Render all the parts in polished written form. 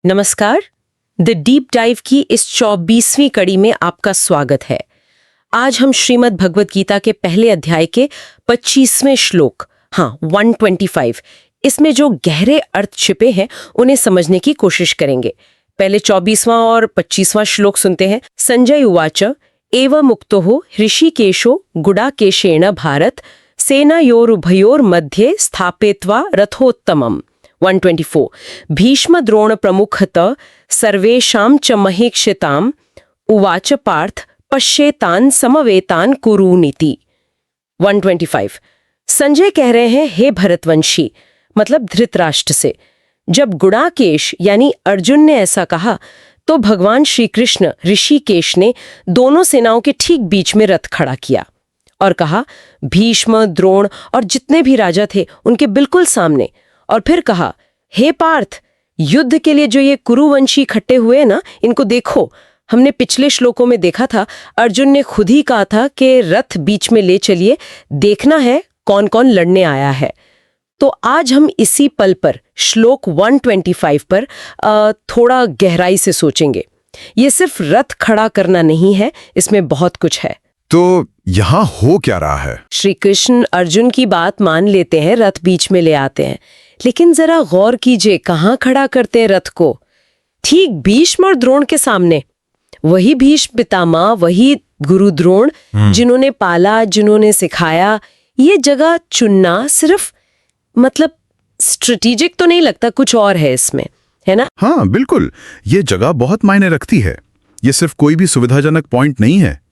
नमस्कार। The deep dive की इस 24वीं कड़ी में आपका स्वागत है। आज हम श्रीमद् भगवत गीता के पहले अध्याय के 25वें श्लोक 125 इसमें जो गहरे अर्थ छिपे हैं उन्हें समझने की कोशिश करेंगे। पहले 24वां और 25वां श्लोक सुनते हैं। संजय उवाच एव मुक्तो ऋषिकेशो गुडाकेशेन भारत सेनयोरुभयोर्मध्ये स्थापयित्वा रथोत्तमम्। 124 भीष्म द्रोण प्रमुखत सर्वेषां च महीक्षिताम् उवाच पार्थ पश्येतान् समवेतान् कुरुनीति। 125 संजय कह रहे हैं, हे भरतवंशी, मतलब धृतराष्ट्र से, जब गुडाकेश यानी अर्जुन ने ऐसा कहा तो भगवान श्री कृष्ण ऋषिकेश ने दोनों सेनाओं के ठीक बीच में रथ खड़ा किया और कहा भीष्म द्रोण और जितने भी राजा थे उनके बिल्कुल सामने, और फिर कहा हे पार्थ, युद्ध के लिए जो ये कुरुवंशी इकट्ठे हुए ना, इनको देखो। हमने पिछले श्लोकों में देखा था अर्जुन ने खुद ही कहा था कि रथ बीच में ले चलिए, देखना है कौन कौन लड़ने आया है। तो आज हम इसी पल पर श्लोक 125 पर थोड़ा गहराई से सोचेंगे। ये सिर्फ रथ खड़ा करना नहीं है, इसमें बहुत कुछ है। तो यहाँ हो क्या रहा है? श्री कृष्ण अर्जुन की बात मान लेते हैं, रथ बीच में ले आते हैं, लेकिन जरा गौर कीजिए कहाँ खड़ा करते हैं रथ को? ठीक भीष्म और द्रोण के सामने। वही भीष्म पितामह, वही गुरु द्रोण जिन्होंने पाला, जिन्होंने सिखाया। ये जगह चुनना सिर्फ मतलब स्ट्रेटेजिक तो नहीं लगता, कुछ और है इसमें, है ना? हाँ बिल्कुल, ये जगह बहुत मायने रखती है। ये सिर्फ कोई भी सुविधाजनक पॉइंट नहीं है।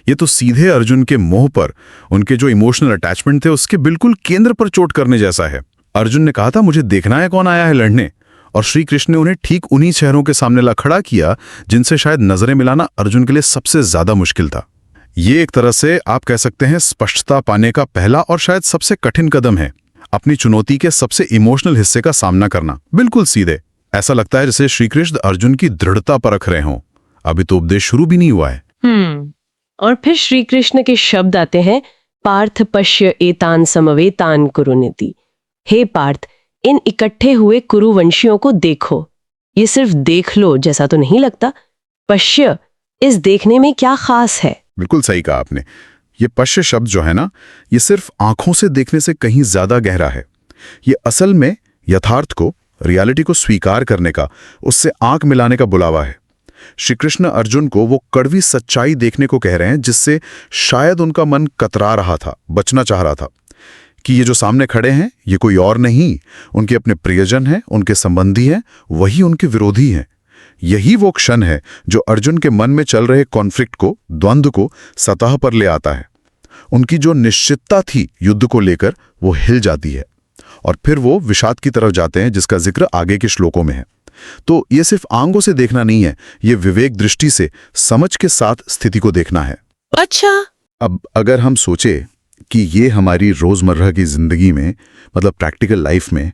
ये तो सीधे अर्जुन के मोह पर, उनके जो इमोशनल अटैचमेंट थे उसके बिल्कुल केंद्र पर चोट करने जैसा है। अर्जुन ने कहा था मुझे देखना है कौन आया है लड़ने, और श्री कृष्ण ने उन्हें ठीक उन्हीं चेहरों के सामने ला खड़ा किया जिनसे शायद नजरें मिलाना अर्जुन के लिए सबसे ज्यादा मुश्किल था। ये एक तरह से आप कह सकते हैं स्पष्टता पाने का पहला और शायद सबसे कठिन कदम है। अपनी चुनौती के सबसे इमोशनल हिस्से का सामना करना बिल्कुल सीधे। ऐसा लगता है जैसे श्री कृष्ण अर्जुन की दृढ़ता परख रहे हों। अभी तो उपदेश शुरू भी नहीं हुआ है। और फिर श्री कृष्ण के शब्द आते हैं, पार्थ पश्य एतान समवेतान कुरुनीति। हे पार्थ, इन इकट्ठे हुए कुरुवंशियों को देखो। ये सिर्फ देख लो जैसा तो नहीं लगता। पश्य, इस देखने में क्या खास है? बिल्कुल सही कहा आपने। ये पश्य शब्द जो है ना, ये सिर्फ आंखों से देखने से कहीं ज्यादा गहरा है। ये असल में यथार्थ को, रियलिटी को स्वीकार करने का, उससे आंख मिलाने का बुलावा है। श्री कृष्ण अर्जुन को वो कड़वी सच्चाई देखने को कह रहे हैं जिससे शायद उनका मन कतरा रहा था, बचना चाह रहा था, कि ये जो सामने खड़े हैं ये कोई और नहीं, उनके अपने प्रियजन हैं, उनके संबंधी हैं, वही उनके विरोधी हैं। यही वो क्षण है जो अर्जुन के मन में चल रहे कॉन्फ्लिक्ट को, द्वंद्व को सतह पर ले आता है। उनकी जो निश्चितता थी युद्ध को लेकर वो हिल जाती है, और फिर वो विषाद की तरफ जाते हैं जिसका जिक्र आगे के श्लोकों में है। तो ये सिर्फ आंखों से देखना नहीं है, ये विवेक दृष्टि से, समझ के साथ स्थिति को देखना है। अच्छा, अब अगर हम सोचे कि ये हमारी रोजमर्रा की जिंदगी में, मतलब प्रैक्टिकल लाइफ में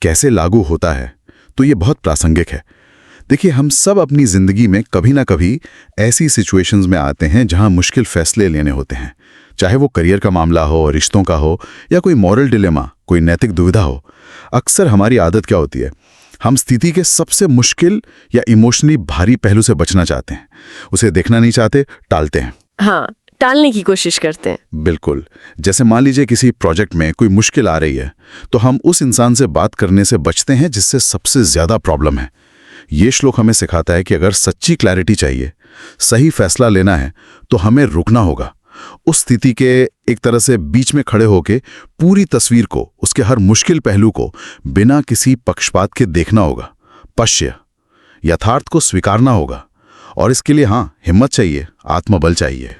कैसे लागू होता है, तो ये बहुत प्रासंगिक है। देखिए, हम सब अपनी जिंदगी में कभी ना कभी ऐसी सिचुएशंस में आते हैं जहां मुश्किल फैसले लेने होते हैं, चाहे वो करियर का मामला हो, रिश्तों का हो, या कोई मॉरल डिलेमा, कोई नैतिक दुविधा हो। अक्सर हमारी आदत क्या होती है, हम स्थिति के सबसे मुश्किल या इमोशनली भारी पहलू से बचना चाहते हैं, उसे देखना नहीं चाहते, टालते हैं। हाँ, टालने की कोशिश करते हैं। बिल्कुल। जैसे मान लीजिए किसी प्रोजेक्ट में कोई मुश्किल आ रही है, तो हम उस इंसान से बात करने से बचते हैं जिससे सबसे ज्यादा प्रॉब्लम है। ये श्लोक हमें सिखाता है कि अगर सच्ची क्लैरिटी चाहिए, सही फैसला लेना है, तो हमें रुकना होगा। उस स्थिति के एक तरह से बीच में खड़े होके पूरी तस्वीर को, उसके हर मुश्किल पहलू को बिना किसी पक्षपात के देखना होगा। पश्य, यथार्थ को स्वीकारना होगा, और इसके लिए हिम्मत चाहिए, आत्मबल चाहिए।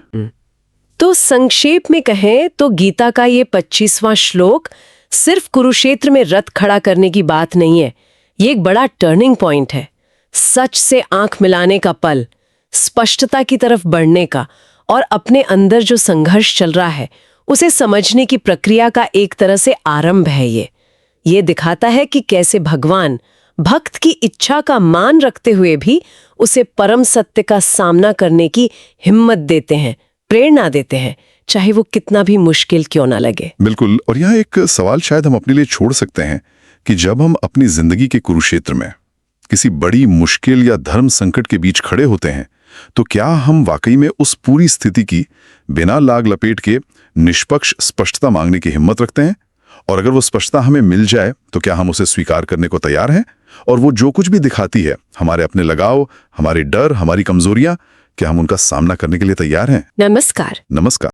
तो संक्षेप में कहें तो गीता का ये 25वां श्लोक सिर्फ कुरुक्षेत्र में रथ खड़ा करने की बात नहीं है। ये एक बड़ा टर्निंग पॉइंट है, सच से आंख मिलाने का पल, स्पष्टता की तरफ बढ़ने का, और अपने अंदर जो संघर्ष चल रहा है उसे समझने की प्रक्रिया का एक तरह से आरंभ है। ये दिखाता है कि कैसे भगवान भक्त की इच्छा का मान रखते हुए भी उसे परम सत्य का सामना करने की हिम्मत देते हैं, प्रेरणा देते हैं, चाहे वो कितना भी मुश्किल क्यों ना लगे। बिल्कुल। और यहाँ एक सवाल शायद हम अपने लिए छोड़ सकते हैं कि जब हम अपनी जिंदगी के कुरुक्षेत्र में किसी बड़ी मुश्किल या धर्म संकट के बीच खड़े होते हैं, तो क्या हम वाकई में उस पूरी स्थिति की बिना लाग लपेट के निष्पक्ष स्पष्टता मांगने की हिम्मत रखते हैं? और अगर वो स्पष्टता हमें मिल जाए तो क्या हम उसे स्वीकार करने को तैयार हैं? और वो जो कुछ भी दिखाती है, हमारे अपने लगाव, हमारे डर, हमारी कमजोरियां, क्या हम उनका सामना करने के लिए तैयार हैं? नमस्कार। नमस्कार।